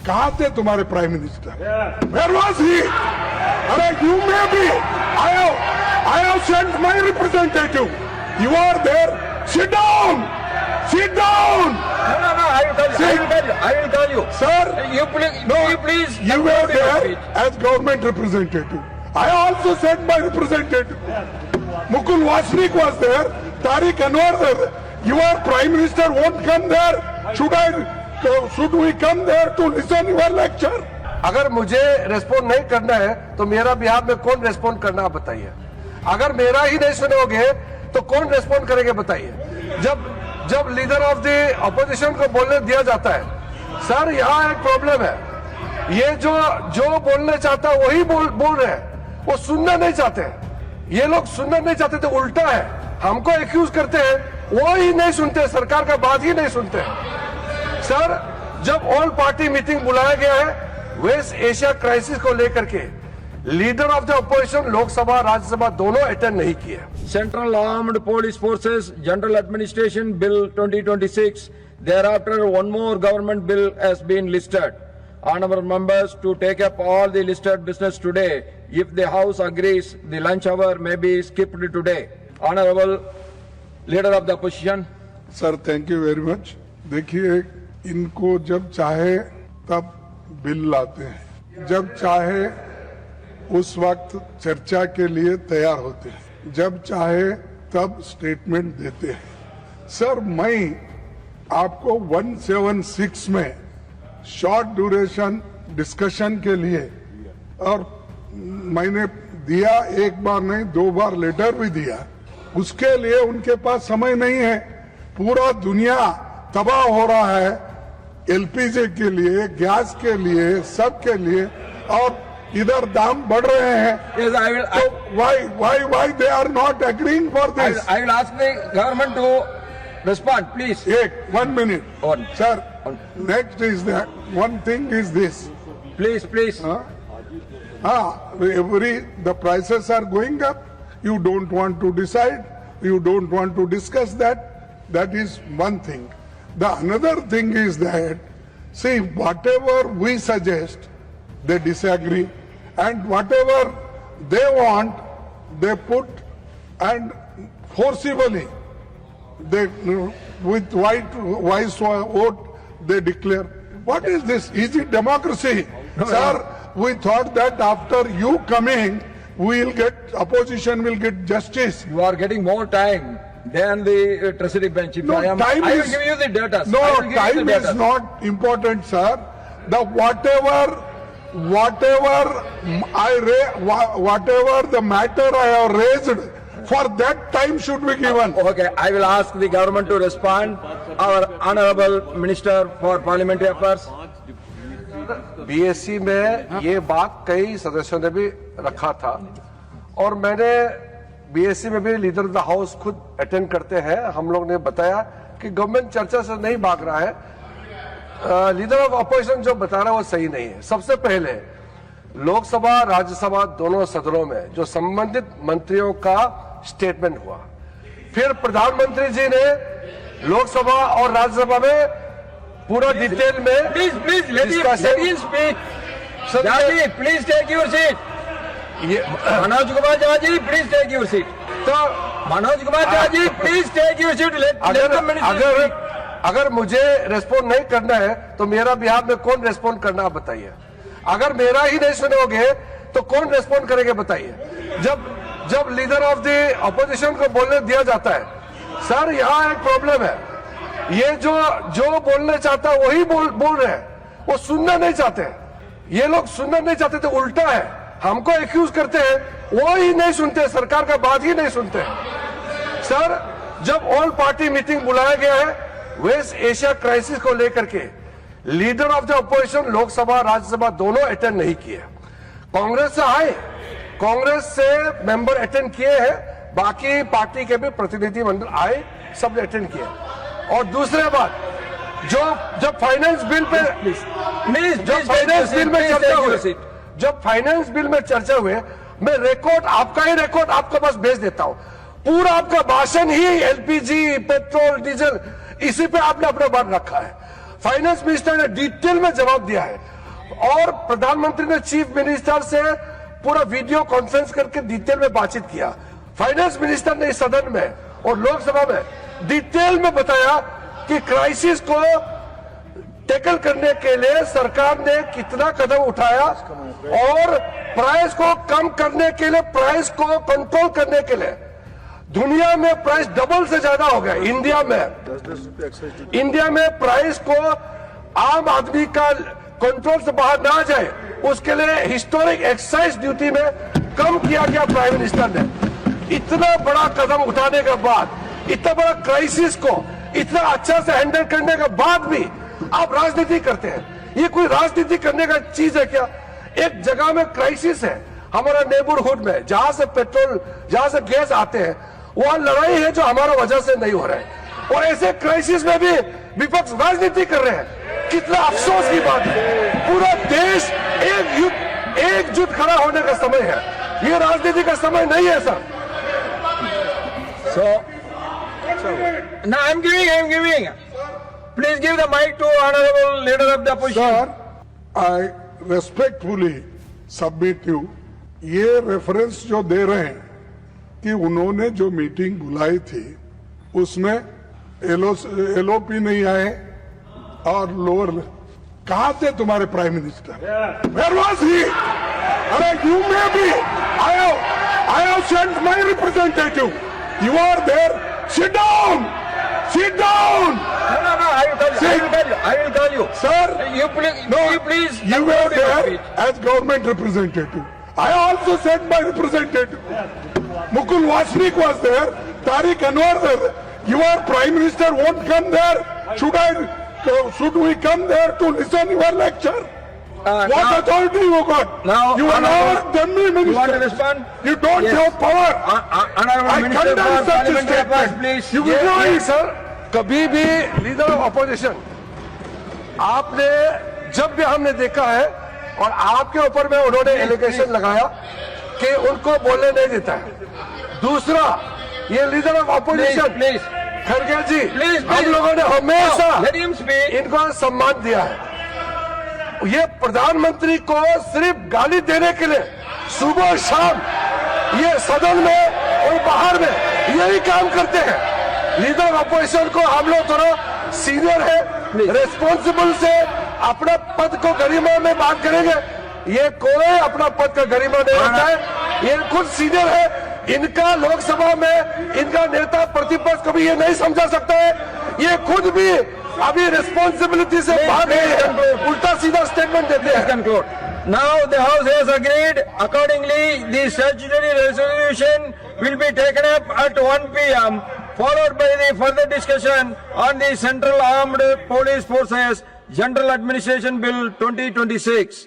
कहाँ थे तुम्हारे prime minister? Where was he? अरे you may be. I have sent my representative. You are there. Sit down. Sit down. No, I will tell you. Sir, You please. you were there as government representative. I also sent my representative. Mukul Wasnik was there. Tariq Anwar there. Your prime minister won't come there. Should we come there to listen your lecture? अगर मुझे respond नहीं करना है तो मेरा बिहार में कौन respond करना आप बताइए। अगर मेरा ही नहीं सुनोगे तो कौन रेस्पॉन्ड करेंगे बताइए। जब लीडर ऑफ द अपोजिशन को बोलने दिया जाता है, सर यहाँ एक प्रॉब्लम है, ये जो बोलने चाहता है वही बोल रहे हैं, वो सुनना नहीं चाहते। ये लोग सुनना नहीं चाहते तो उल्टा है, हमको एक्यूज करते हैं, वो ही नहीं सुनते, सरकार का बात ही नहीं सुनते। सर जब ऑल पार्टी मीटिंग बुलाया गया है वेस्ट एशिया क्राइसिस को लेकर के, leader of the opposition Lok Sabha Rajya Sabha दोनों अटेंड नहीं किए। Central Armed Police Forces General Administration Bill 2026. Thereafter, one more government bill has been listed. Honorable members, to take up all the listed business today, if the House agrees, the lunch hour may be skipped today. Honorable Leader of the Opposition. Sir thank you very much. देखिए, इनको जब चाहे तब bill लाते हैं, जब चाहे उस वक्त चर्चा के लिए तैयार होते हैं, जब चाहे तब स्टेटमेंट देते हैं। सर मैं आपको 176 में शॉर्ट ड्यूरेशन डिस्कशन के लिए, और मैंने दिया, एक बार नहीं 2 बार लेटर भी दिया, उसके लिए उनके पास समय नहीं है। पूरा दुनिया तबाह हो रहा है एलपीजी के लिए, गैस के लिए, सब के लिए, और इधर दाम बढ़ रहे हैं। Yes, I will. So why they are not agreeing for this? I will ask the government to respond, please. 1 minute. On. Sir, next is that one thing is this. Please. The prices are going up. You don't want to decide. You don't want to discuss that. That is one thing. The another thing is that, see, whatever we suggest, they disagree, and whatever they want, they put, and forcibly, they with wise vote they declare. What is this? Is it democracy? Sir, we thought that after you coming, opposition will get justice. You are getting more time than the treasury bench. No, I will give you the data. No, time is not important, sir. The whatever the matter I have raised, for that time should be given. Okay, I will ask the government to respond. Our Honorable Minister for Parliamentary Affairs. BSc में ये बात कई सदस्यों ने भी रखा था, और मैंने बीएससी में भी लीडर ऑफ द हाउस खुद अटेंड करते हैं। हम लोग ने बताया कि गवर्नमेंट चर्चा से नहीं भाग रहा है, लीडर ऑफ अपोजिशन जो बता रहा है वो सही नहीं है। सबसे पहले लोकसभा राज्यसभा दोनों सदनों में जो संबंधित मंत्रियों का स्टेटमेंट हुआ, फिर प्रधानमंत्री जी ने लोकसभा और राज्यसभा में पूरा डिटेल में Please, let him speak. Jaji, please take your seat. Manoj Kumar Jaji, please take your seat. तो Manoj Kumar Jaji, please take your seat. Let the minister speak. अगर मुझे रेस्पॉन्ड नहीं करना है तो मेरा बिहार में कौन रेस्पॉन्ड करना आप बताइए। अगर मेरा ही नहीं सुनोगे तो कौन रेस्पॉन्ड करेंगे बताइए। जब लीडर ऑफ द अपोजिशन को बोलने दिया जाता है, सर यहाँ एक प्रॉब्लम है, ये जो बोलने चाहता है वही बोल रहे हैं, वो सुनना नहीं चाहते। ये लोग सुनना नहीं चाहते तो उल्टा है, हमको एक्यूज करते हैं, वो ही नहीं सुनते, सरकार का बात ही नहीं सुनते। सर जब ऑल पार्टी मीटिंग बुलाया गया है वेस्ट एशिया क्राइसिस को लेकर के, leader of the opposition Lok Sabha Rajya Sabha दोनों अटेंड नहीं किए। कांग्रेस से आए, कांग्रेस से मेंबर अटेंड किए हैं, बाकी पार्टी के भी प्रतिनिधि मंडल आए, सब अटेंड किए। और दूसरे बात, जब फाइनेंस बिल पे जब फाइनेंस बिल में चर्चा हुए, मैं रिकॉर्ड आपका ही रिकॉर्ड आपको बस भेज देता हूं। पूरा आपका भाषण ही एलपीजी, पेट्रोल, डीजल, इसी पे आपने अपना बात रखा है। फाइनेंस मिनिस्टर ने डिटेल में जवाब दिया है। और प्रधानमंत्री ने चीफ मिनिस्टर से पूरा वीडियो कॉन्फ्रेंस करके डिटेल में बातचीत किया। फाइनेंस मिनिस्टर ने इस सदन में और लोकसभा में डिटेल में बताया कि क्राइसिस को टैकल करने के लिए सरकार ने कितना कदम उठाया और प्राइस को कम करने के लिए, प्राइस को कंट्रोल करने के लिए दुनिया में प्राइस डबल से ज्यादा हो गया। इंडिया में प्राइस को आम आदमी का कंट्रोल से बाहर ना जाए, उसके लिए हिस्टोरिक एक्साइज ड्यूटी में कम किया गया। प्राइम मिनिस्टर ने इतना बड़ा कदम उठाने के बाद, इतना बड़ा क्राइसिस को इतना अच्छा से हैंडल करने के बाद भी आप राजनीति करते हैं। ये कोई राजनीति करने का चीज है क्या? एक जगह में क्राइसिस है हमारा नेबरहुड में, जहां से पेट्रोल, जहां से गैस आते हैं, वहां लड़ाई है जो हमारा वजह से नहीं हो रहा है, और ऐसे क्राइसिस में भी विपक्ष राजनीति कर रहे हैं। कितना अफसोस की बात है। पूरा देश एकजुट खड़ा होने का समय है, ये राजनीति का समय नहीं है sir. So now I'm giving. Please give the mic to honorable leader of the opposition. Sir, I respectfully submit you, ये रेफरेंस जो दे रहे हैं कि उन्होंने जो मीटिंग बुलाई थी उसमें एलओपी नहीं आए और लोअर, कहां थे तुम्हारे prime minister? Where was he? अरे you may be. I have sent my representative. You are there. Sit down. Sit down. No, I will tell you. Sir, You please. you were conclude your there speech. as government representative. I also sent my representative. Mukul Wasnik was there. Tariq Anwar was there. Your prime minister won't come there. Should we come there to listen your lecture? What Now- authority you got? Now, You are Honorable- not dummy minister. You want to respond? You don't Yes. have power. Honorable I Minister condemn for such a Parliamentary Affairs, statement. please. You ये withdraw it. Sir, कभी भी leader of opposition, आपने जब भी हमने देखा है और आपके ऊपर में उन्होंने एलिगेशन लगाया कि उनको बोलने नहीं देता है। दूसरा, ये leader of opposition Please. Kharge ji, Please. हम लोगों ने हमेशा Let him speak. इनको सम्मान दिया है। ये प्रधानमंत्री को सिर्फ गाली देने के लिए सुबह शाम ये सदन में और बाहर में यही काम करते हैं। लीडर अपोजिशन को हम लोग थोड़ा सीनियर है, रेस्पॉन्सिबल से अपना पद को गरिमा में बात करेंगे। ये कोई अपना पद का गरिमा नहीं रखता है, ये खुद सीनियर है। इनका लोकसभा में इनका नेता प्रतिपक्ष कभी ये नहीं समझा सकता है। ये खुद भी अभी रिस्पॉन्सिबिलिटी से भाग रहे हैं, उल्टा सीधा स्टेटमेंट देते हैं। Conclude. Now the House has agreed. Accordingly, the statutory resolution will be taken up at 1 p.m. followed by the further discussion on the Central Armed Police Forces General Administration Bill 2026.